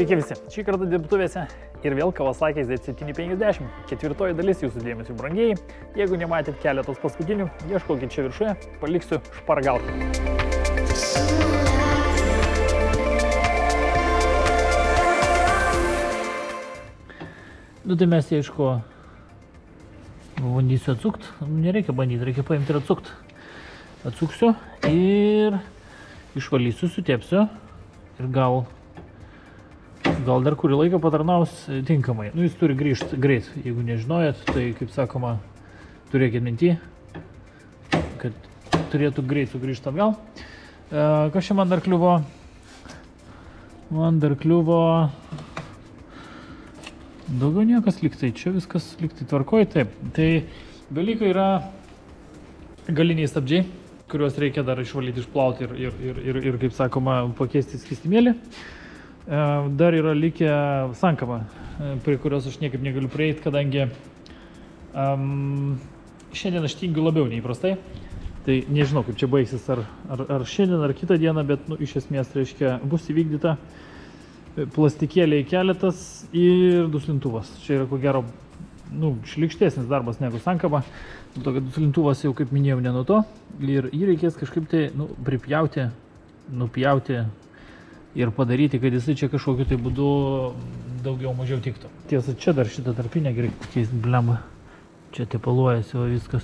Sveiki visi, šį kartą dirbtuvėse ir vėl Kawasaki Z750. Ketvirtoji dalis jūsų dėmesio brangieji. Jeigu nematėt keletos paskutinių, ieškokit čia viršuje, paliksiu špargalką. Nu tai mes aišku bandysiu atsukt, nereikia bandyti, reikia paimti ir atsukt. Atsuksiu ir išvalysiu, sutepsiu ir gal dar kurį laiką patarnaus tinkamai. Nu, jis turi grįžti greit. Jeigu nežinojat, tai, kaip sakoma, turėkit minty, kad turėtų greit sugrįžti atgal. Kas čia man dar kliuvo? Man dar kliuvo... Daugiau niekas liktai. Čia viskas liktai tvarkoj. Taip. Tai dalykai yra galiniai stabdžiai, kuriuos reikia dar išvalyti, išplauti ir kaip sakoma, pakeisti skystimėlį. Dar yra likę sankaba, prie kurios aš niekaip negaliu prieiti, kadangi šiandien aš tingiu labiau neįprastai. Tai nežinau, kaip čia baigsis, ar šiandien, ar kitą dieną, bet nu, iš esmės reiškia bus įvykdyta plastikėliai keletas ir duslintuvas. Čia yra ko gero šlykštesnis darbas negu sankaba, dėl to, kad duslintuvas jau, kaip minėjau, ne nuo to ir jį reikės kažkaip tai pripjauti, nupjauti ir padaryti, kad jisai čia kažkokiu tai būdu daugiau mažiau tiktų. Tiesa, čia dar šitą tarpinę gerai pakeisti, blemba. Čia tepaluojasi, o viskas.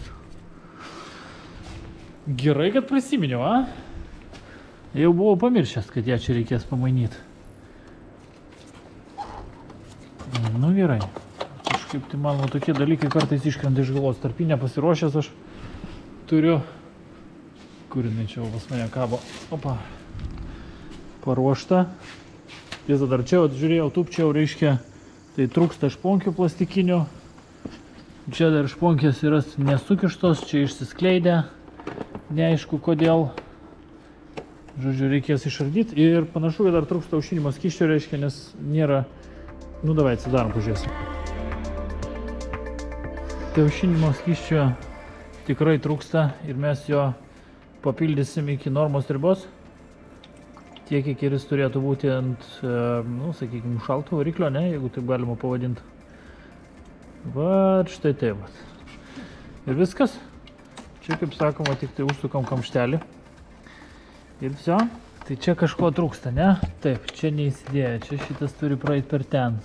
Gerai, kad prisiminiau, a? Jau buvau pamiršęs, kad ją čia reikės pamainyti. Nu gerai. Kažkaip tai man tokie dalykai kartais iškrenta iš galvos. Tarpinę pasiruošęs aš turiu... Kur jinai čia pas mane kabo? Opa. Paruošta. Tiesa, dar čia, žiūrėjau, tupčiau, reiškia, tai trūksta šponkių plastikinių. Čia dar šponkės yra nesukištos, čia išsiskleidę. Neaišku, kodėl. Žodžiu, reikės išardyti. Ir panašu, kad dar trūksta aušinimo skysčio, reiškia, nes nėra... Nu, davai, atsidarom, pažiūrėsim. Tai aušinimo skysčio tikrai trūksta ir mes jo papildysim iki normos ribos. Tiek, kiek jis turėtų būti ant, nu, sakykime, šalto variklio, ne, jeigu taip galima pavadinti. Va, štai taip. Ir viskas. Čia, kaip sakoma, tik tai užsukam kamštelį. Ir viso. Tai čia kažko trūksta, ne? Taip, čia neįsidėjo. Čia šitas turi praeiti per ten.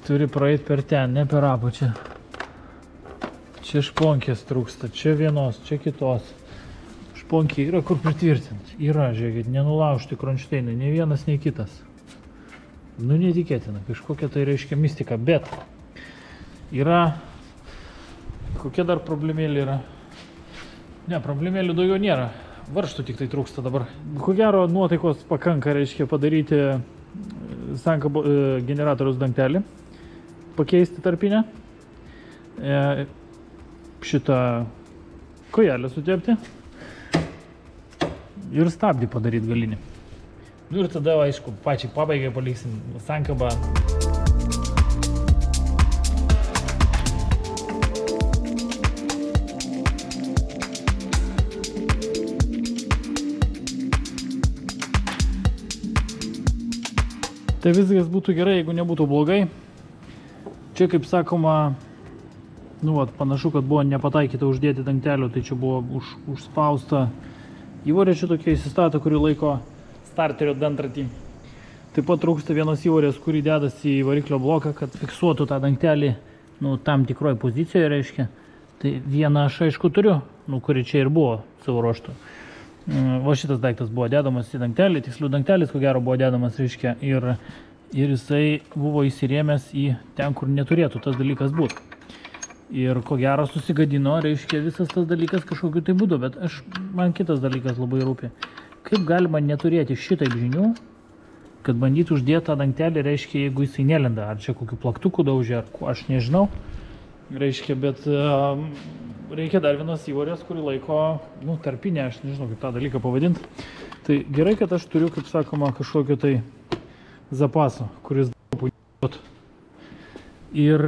Turi praeiti per ten, ne per apačią. Čia šponkės trūksta. Čia vienos, čia kitos. Šponkiai yra kur pritvirtinti. Yra, žiūrėkit, nenulaužti kronšteinai, ne vienas, nei kitas. Nu, netikėtina, kažkokia tai reiškia mistika, bet yra... Kokia dar problemėlė yra? Ne, problemėlių daugiau nėra. Varžtų tik tai trūksta dabar. Ko gero, nuotaikos pakanka, reiškia, padaryti sankabo generatoriaus dangtelį, pakeisti tarpinę, šitą kojelę sutepti. Ir stabdį padaryti galinį. Nu ir tada, aišku, pačiai pabaigai paliksim sankabą. Tai viskas būtų gerai, jeigu nebūtų blogai. Čia, kaip sakoma, nu, panašu, kad buvo nepataikyta uždėti dangtelio, tai čia buvo užspausta. Įvorė čia tokia įsistato, kuri laiko starterio dantratį. Taip pat trūksta vienos įvorės, kuri dedasi į variklio bloką, kad fiksuotų tą dangtelį, nu, tam tikroje pozicijoje, reiškia. Tai vieną aš aišku turiu, nu, kuri čia ir buvo savo ruoštų. O šitas daiktas buvo dedamas į dangtelį, tiksliau dangtelis, ko gero, buvo dedamas, reiškia, ir jisai buvo įsirėmęs į ten, kur neturėtų tas dalykas būti. Ir ko gero susigadino, reiškia, visas tas dalykas kažkokiu tai būdu, bet man kitas dalykas labai rūpi. Kaip galima neturėti šitaip žinių, kad bandyti uždėti tą dangtelį, reiškia, jeigu jisai nelenda, ar čia kokiu plaktuku daužė, ar ko, aš nežinau, reiškia, bet reikia dar vienas įvorės, kuri laiko, nu, tarpinę, aš nežinau, kaip tą dalyką pavadinti. Tai gerai, kad aš turiu, kaip sakoma, kažkokio tai zapaso, kuris puikiai. Ir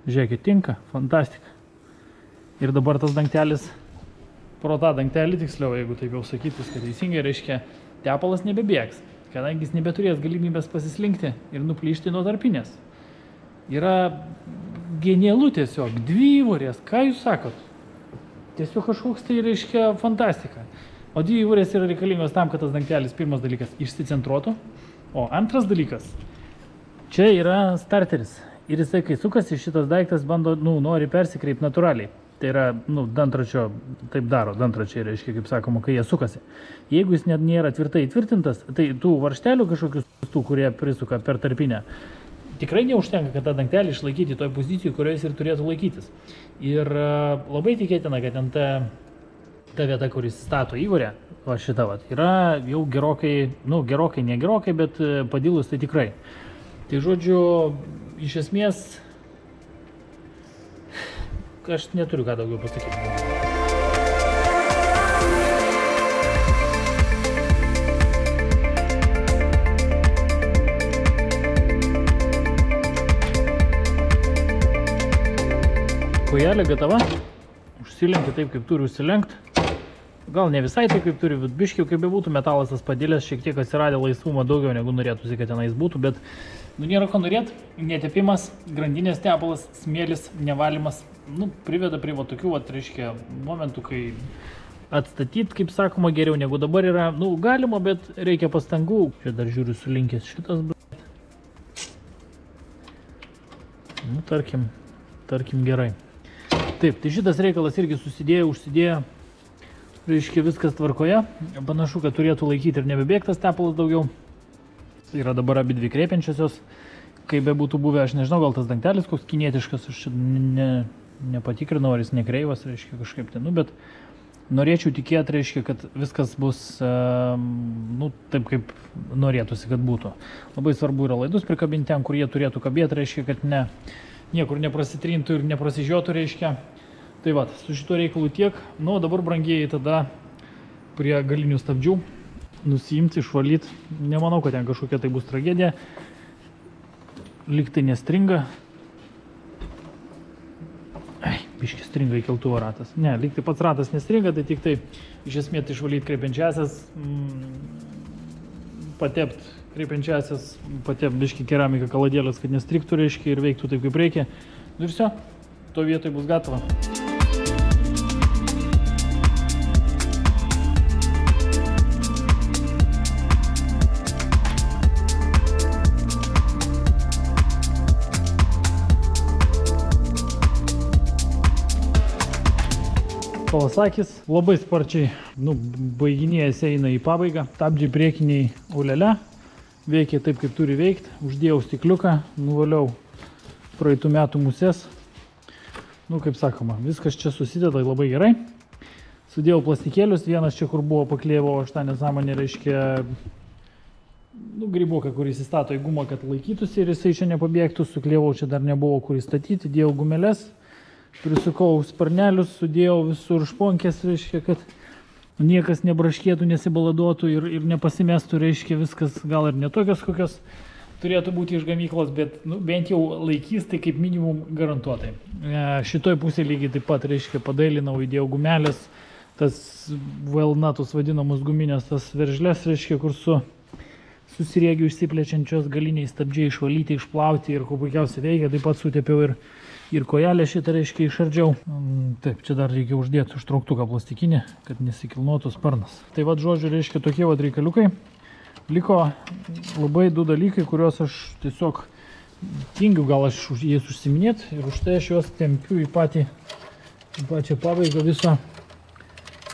žiūrėkit, tinka, fantastika. Ir dabar tas dangtelis, pro tą dangtelį tiksliau, jeigu taip jau sakyti, viską teisingai, reiškia, tepalas nebebėgs. kadangi jis nebeturės galimybės pasislinkti ir nuplyšti nuo tarpinės. Yra genialu tiesiog, 2 įvorės, ką jūs sakot? Tiesiog kažkoks tai reiškia fantastika. O 2 įvorės yra reikalingos tam, kad tas dangtelis pirmas dalykas išsicentruotų, o antras dalykas, čia yra starteris. Ir jisai, kai sukasi, šitas daiktas bando, nori persikreipti natūraliai. Tai yra, dantračio, taip daro, dantračiai reiškia, kaip sakoma, kai jie sukasi. Jeigu jis net nėra tvirtai įtvirtintas, tai tų varžtelių kažkokius, kurie prisuka per tarpinę, tikrai neužtenka, kad tą dangtelį išlaikyti toj pozicijai, kurioje jis ir turėtų laikytis. Ir labai tikėtina, kad ten ta vieta, kuris stato įvorę, va šita, yra jau gerokai, negerokai, bet padilus tai tikrai. Tai žodžiu, iš esmės, aš neturiu ką daugiau pasakyti. Kojelė gatava, užsilenkia taip, kaip turi užsilenkti. Gal ne visai taip, kaip turi, bet biškiau, kaip bebūtų, metalas tas padėlės, šiek tiek atsiradė laisvumo daugiau, negu norėtųsi, kad tenais būtų, bet nėra ko norėt, netepimas, grandinės tepalas, smėlis, nevalymas, priveda prie tokių, reiškia, momentų, kai atstatyti, kaip sakoma, geriau negu dabar yra, galima, bet reikia pastangų. Čia dar žiūriu sulinkęs šitas, tarkim gerai. Taip, tai šitas reikalas irgi užsidėjo, reiškia viskas tvarkoje, panašu, kad turėtų laikyti ir nebebėgtas tepalas daugiau. Yra dabar abi 2 kreipiančiosios, kaip be būtų buvę, aš nežinau, gal tas dangtelis koks kinietiškas, aš nepatikrinau, ar jis nekreivas, reiškia kažkaip tai, bet norėčiau tikėti, reiškia, kad viskas bus, taip kaip norėtųsi, kad būtų. Labai svarbu yra laidus prikabinti ten, kur jie turėtų kabėti, reiškia, kad niekur neprasitrintų ir neprasižiotų, reiškia. Tai va, su šito reikalu tiek. O dabar, brangieji, tada prie galinių stabdžių nusiimti, išvalyti. Nemanau, kad ten kažkokia tai bus tragedija. Lyg tai nestringa. Biškis stringa įkeltuvo ratas. Ne, lyg tai pats ratas nestringa, tai tik tai iš esmės išvalyti kreipiančiasias, patept kreipiančiasias, patept biškį keramiką kaladėlės, kad nestriktų, reiškia, ir veiktų taip, kaip reikia. Ir все, to vietoj bus gatava. Kawasakis labai sparčiai, baiginėjęs eina į pabaigą. Stabdžiai priekiniai ulele, veikia taip, kaip turi veikti. Uždėjau stikliuką, nuvaliau praeitų metų muses. Kaip sakoma, viskas čia susideda labai gerai. Sudėjau plastikėlius, vienas čia, kur buvo paklėjau, aš tą nesąmonę, reiškia, grybuką, kuris įstato į gumą, kad laikytųsi ir jisai čia nepabėgtų. Suklėjau, čia dar nebuvo kur įstatyti, dėjau gumeles. Prisukau sparnelius, sudėjau visur šponkės, reiškia, kad niekas nebraškėtų, nesibaladuotų ir nepasimestų, reiškia, viskas gal ir netokios, kokios turėtų būti iš gamyklos, bet bent jau laikys, tai kaip minimum garantuotai. Šitoj pusėje lygiai taip pat, reiškia, padailinau, įdėjau gumelės, tas valnatus vadinamus guminės, tas veržlės, reiškia, kur su susiriegiu išsiplečiančios galiniai stabdžiai išvalyti, išplauti ir kuo puikiausiai veikia, taip pat sutepiau ir kojelę šitą, reiškia, išardžiau. Taip, čia dar reikia uždėti užtrauktuką plastikinį, kad nesikilnuotų sparnas. Tai vad, žodžiu, reiškia, tokie vad reikaliukai. Liko labai 2 dalykai, kuriuos aš tiesiog tingiu, gal aš jais užsiminėti ir už tai aš juos tempiu į pačią pabaigą viso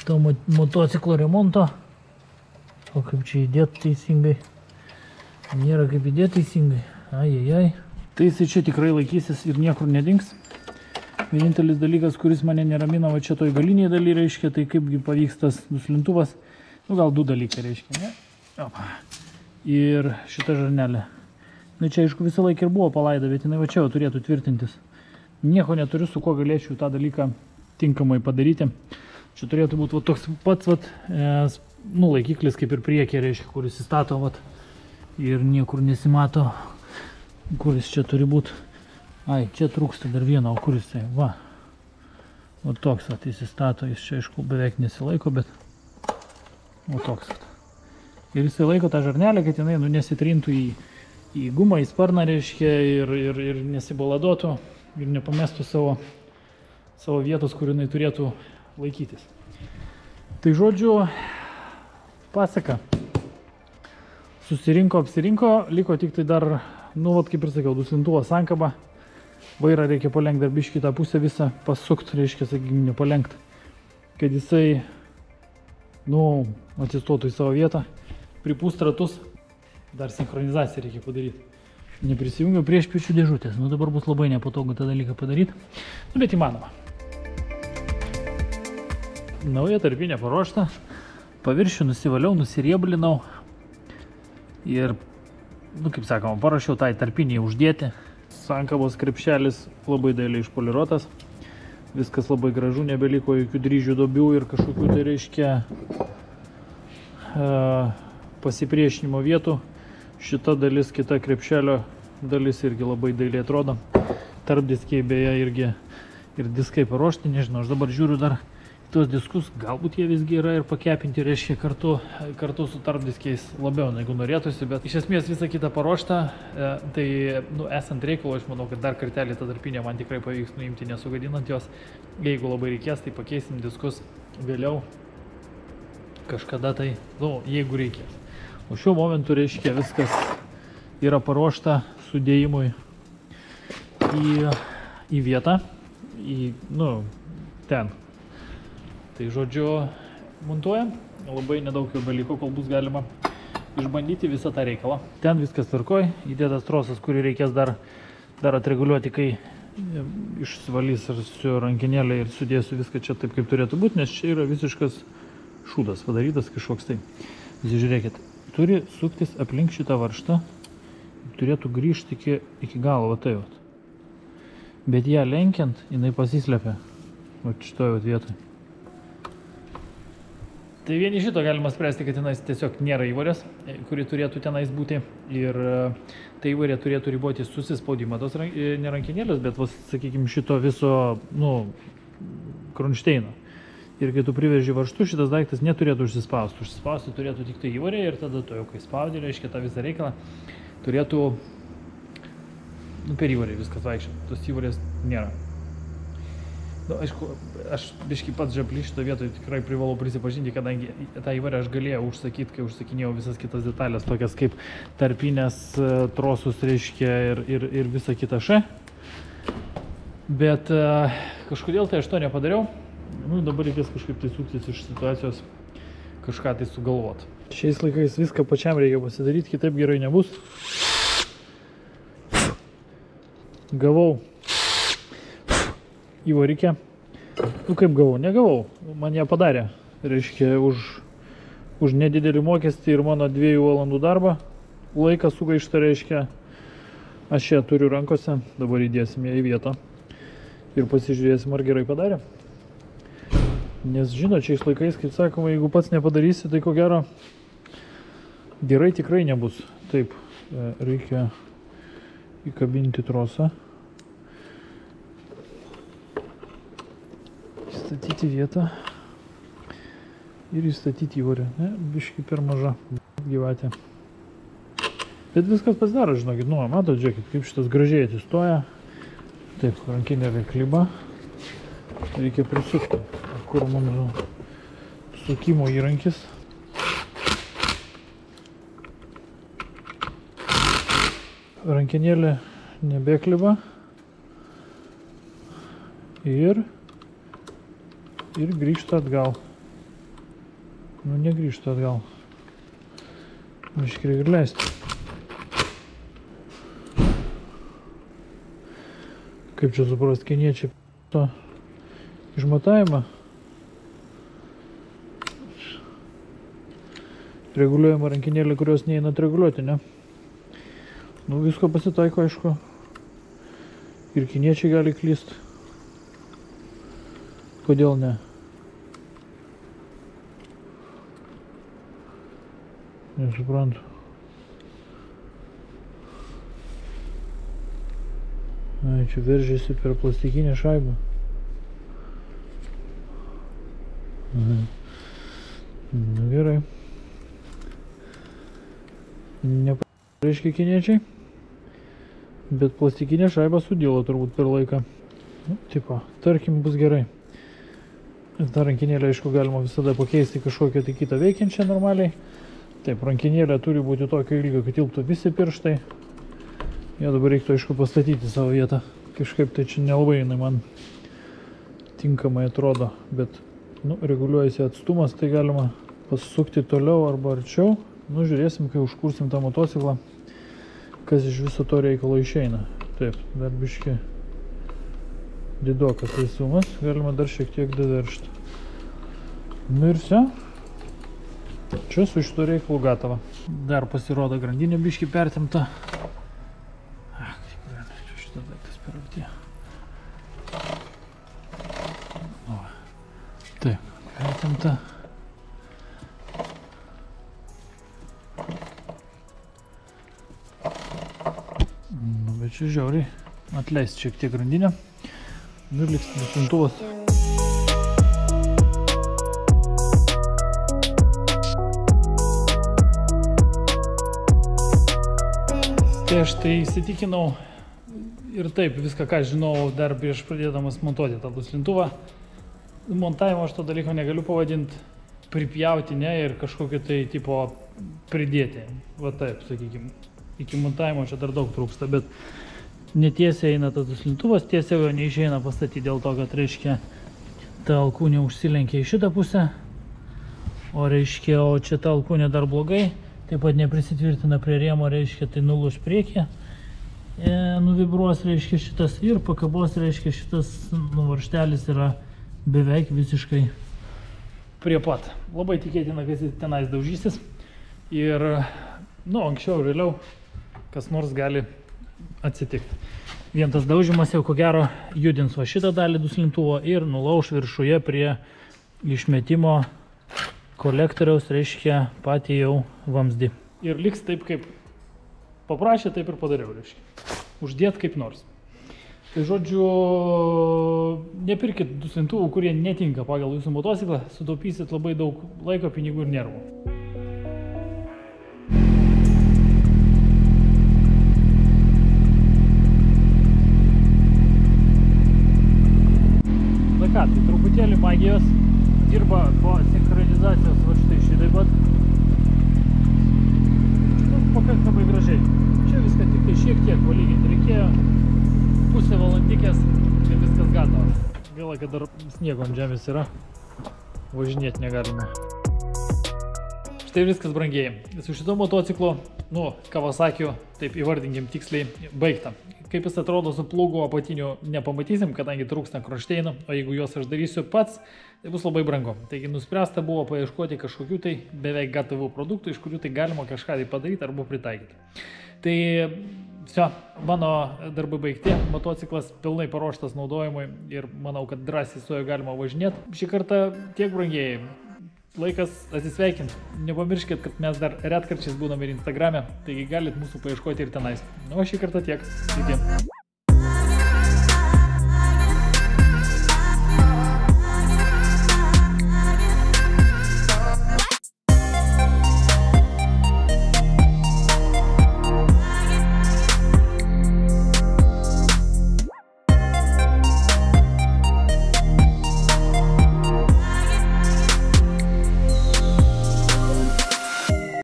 to motociklo remonto. O kaip čia įdėti teisingai? Nėra kaip įdėti teisingai. Ai. Tai jisai čia tikrai laikysis ir niekur nedings. Vienintelis dalykas, kuris mane neramina, va čia toj galiniai daly, reiškia, tai kaipgi pavyks tas nuslintuvas. Gal 2 dalykai, reiškia, ne? Opa. Ir šita žarnelė. Čia, aišku, visą laiką ir buvo palaida, bet jinai va čia turėtų tvirtintis. Nieko neturiu, su kuo galėčiau tą dalyką tinkamai padaryti. Čia turėtų būti toks pats, laikiklis kaip ir priekė, reiškia, kuris įstato, ir niekur nesimato, kuris čia turi būti. Ai, čia trūksta dar vieno, o kuris tai, va. O toks, jis įstato, jis čia, aišku, beveik nesilaiko, bet o toks. Ir jisai laiko tą žarnelę, kad jinai nesitrintų į gumą, į sparną, reiškia, ir nesibaladotų, ir nepamestų savo vietos, kur jinai turėtų laikytis. Tai žodžiu, pasaka. Susirinko, apsirinko, liko tik tai dar, nu, vat kaip ir sakiau, duslintuvo sankaba. Vairą reikia palenkti dar biškį tą pusę visą, pasukti, reiškia, sakykime, nepalenkti, kad jisai, nu, atsistotų į savo vietą, pripūst ratus, dar sinchronizaciją reikia padaryti. Neprisijungiau prieš pečių dėžutės, nu dabar bus labai nepatogu tą dalyką padaryti, nu bet įmanoma. Nauja tarpinė paruošta, paviršių nusivaliau, nusirieblinau ir, nu kaip sakoma, parašiau tai tarpiniai uždėti. Sankabos krepšelis labai dailiai išpoliruotas, viskas labai gražu, nebeliko jokių dryžių duobių ir kažkokių tai reiškia pasipriešinimo vietų. Šita dalis, kita krepšelio dalis irgi labai dailiai atrodo. Tarpdiskiai beje irgi ir diskai paruošti, nežinau, aš dabar žiūriu dar tuos diskus, galbūt jie visgi yra ir pakepinti, reiškia kartu su tarpdiskiais labiau negu norėtųsi, bet iš esmės visą kitą paruoštą, tai nu, esant reikalo, aš manau, kad dar kartelį tą tarpinę man tikrai pavyks nuimti, nesugadinant jos. Jeigu labai reikės, tai pakeisim diskus vėliau kažkada tai, nu, jeigu reikės. O šiuo momentu, reiškia, viskas yra paruošta sudėjimui į vietą, nu, ten. Tai žodžiu, montuojam, labai nedaug jau beliko, kol bus galima išbandyti visą tą reikalą. Ten viskas tvarkoj, įdėtas trosas, kurį reikės dar atreguliuoti, kai išsivalys su rankinėlė ir sudėsiu viską čia taip, kaip turėtų būti, nes čia yra visiškas šūdas padarytas kažkoks tai. Žiūrėkit, turi suktis aplink šitą varžtą, turėtų grįžti iki galo, va tai vat. Bet ją lenkiant, jinai pasislepia, va šitoje vietoje. Tai vieni šito galima spręsti, kad tenais tiesiog nėra įvorės, kuri turėtų tenais būti. Ir ta įvorė turėtų riboti susispaudimą tos nerankinėlės, bet, sakykime, šito viso, nu, kronšteino. Ir kai tu priveži varžtu, šitas daiktas neturėtų užsispausti. Užsispausti turėtų tik tai įvorė ir tada tu jau, kai spaudė, reiškia tą visą reikalą, turėtų, nu, per įvorę viskas vaikščioti. Tos įvorės nėra. Nu, aišku, aš biškį pats žaplį šito vietoje tikrai privalau prisipažinti, kadangi tą įvarę aš galėjau užsakyti, kai užsakinėjau visas kitas detalės, tokias kaip tarpinės trosus, reiškia, ir visą kitą š. Bet kažkodėl tai aš to nepadariau. Nu, dabar reikės kažkaip tai suktis iš situacijos, kažką tai sugalvoti. Šiais laikais viską pačiam reikia pasidaryti, kitaip gerai nebus. Gavau įvarikė. Nu kaip gavau? Negavau. Man ją padarė. Reiškia, už nedidelį mokestį ir mano 2 valandų darbą. Laiką sugaišta, reiškia. Aš ją turiu rankose. Dabar įdėsim ją į vietą. Ir pasižiūrėsim, ar gerai padarė. Nes žinot, šiais laikais, kaip sakoma, jeigu pats nepadarysi, tai ko gero gerai tikrai nebus. Taip, reikia įkabinti trosą. Įstatyti vietą ir įstatyti įvorę. Ne, biškį per maža gyvatė. Bet viskas pasidaro, žinokit, nu, matot, žiūrėkit, kaip šitas gražiai atsistoja. Taip, rankinėlė kliba. Reikia prisukti. Kur mums sukimo įrankis. Rankinėlė nebekliba. Ir grįžta atgal. Nu, negrįžta atgal. Biškį reikia leisti. Kaip čia suprast, kiniečiai to išmatavimą. Reguliuojama rankinėlė, kurios neina atreguliuoti, ne? Nu, visko pasitaiko, aišku. Ir kiniečiai gali klyst. Kodėl ne? Nesuprantu. Ai, čia veržiasi per plastikinę šaibą. Nu, gerai. Nepareiškia kiniečiai, bet plastikinė šaiba sudilo turbūt per laiką. Nu, tipo, tarkim, bus gerai. Ta rankinėlė, aišku, galima visada pakeisti kažkokią tai kitą veikiančią normaliai. Taip, rankinėlė turi būti tokio ilgio, kad tilptų visi pirštai. Jo dabar reiktų, aišku, pastatyti savo vietą. Kažkaip tai čia nelabai jinai man tinkamai atrodo, bet, nu, reguliuojasi atstumas, tai galima pasukti toliau arba arčiau. Nu, žiūrėsim, kai užkursim tą motociklą, kas iš viso to reikalo išeina. Taip, dar biški didokas laisumas, galima dar šiek tiek daveršti. Nu ir все. Čia su šito reikalu gatava. Dar pasirodo grandinė biški pertemta. Čia šitas daiktas per arti. Taip, pertemta. Nu, bet čia žiauriai atleisti šiek tiek grandinę. Nu ir liks duslintuvas. Tai aš tai įsitikinau ir taip viską, ką žinau dar prieš pradėdamas montuoti tą duslintuvą. Montavimo aš to dalyko negaliu pavadinti pripjauti, ne, ir kažkokį tai tipo pridėti. Va taip, sakykime. Iki montavimo čia dar daug trūksta, bet netiesiai eina tas duslintuvas, tiesiai jo neišeina pastatyti dėl to, kad, reiškia, ta alkūnė užsilenkia į šitą pusę, o, reiškia, o čia ta alkūnė dar blogai, taip pat neprisitvirtina prie rėmo, reiškia, tai nulūš priekį, nuvibruos, reiškia, šitas ir pakabos, reiškia, šitas varžtelis yra beveik visiškai prie pat. Labai tikėtina, kad jis tenais daužysis ir, nu, anksčiau ir vėliau kas nors gali atsitikti. Vien tas daužimas jau ko gero judins va šitą dalį duslintuvo ir nulauš viršuje prie išmetimo kolektoriaus, reiškia, patį jau vamzdį. Ir liks taip, kaip paprašė, taip ir padariau, reiškia. Uždėt kaip nors. Tai žodžiu, nepirkit duslintuvų, kurie netinka pagal jūsų motociklą, sutaupysit labai daug laiko, pinigų ir nervų. Tai truputėlį magijos, dirba po sinchronizacijos va štai šitaip pat. Pakankamai gražiai. Čia viską tik tai šiek tiek palyginti reikėjo. Pusę valandikės ir viskas gatava. Gaila, kad dar sniego ant žemės yra. Važinėti negalima. Štai viskas brangiai. Su šito motociklo, nu, Kawasakiu, taip įvardinkim tiksliai, baigta. Kaip jis atrodo su plūgu apatiniu nepamatysim, kadangi trūksta kronšteinų, o jeigu juos aš darysiu pats, tai bus labai brangu. Taigi nuspręsta buvo paieškoti kažkokių tai beveik gatavų produktų, iš kurių tai galima kažką tai padaryti arba pritaikyti. Tai Все, mano darbai baigti, motociklas pilnai paruoštas naudojimui ir manau, kad drąsiai su juo galima važinėti. Šį kartą tiek brangieji. Laikas atsisveikinti. Nepamirškit, kad mes dar retkarčiais būname ir Instagrame, taigi galit mūsų paieškoti ir tenais. Nu, o šį kartą tiek. Iki.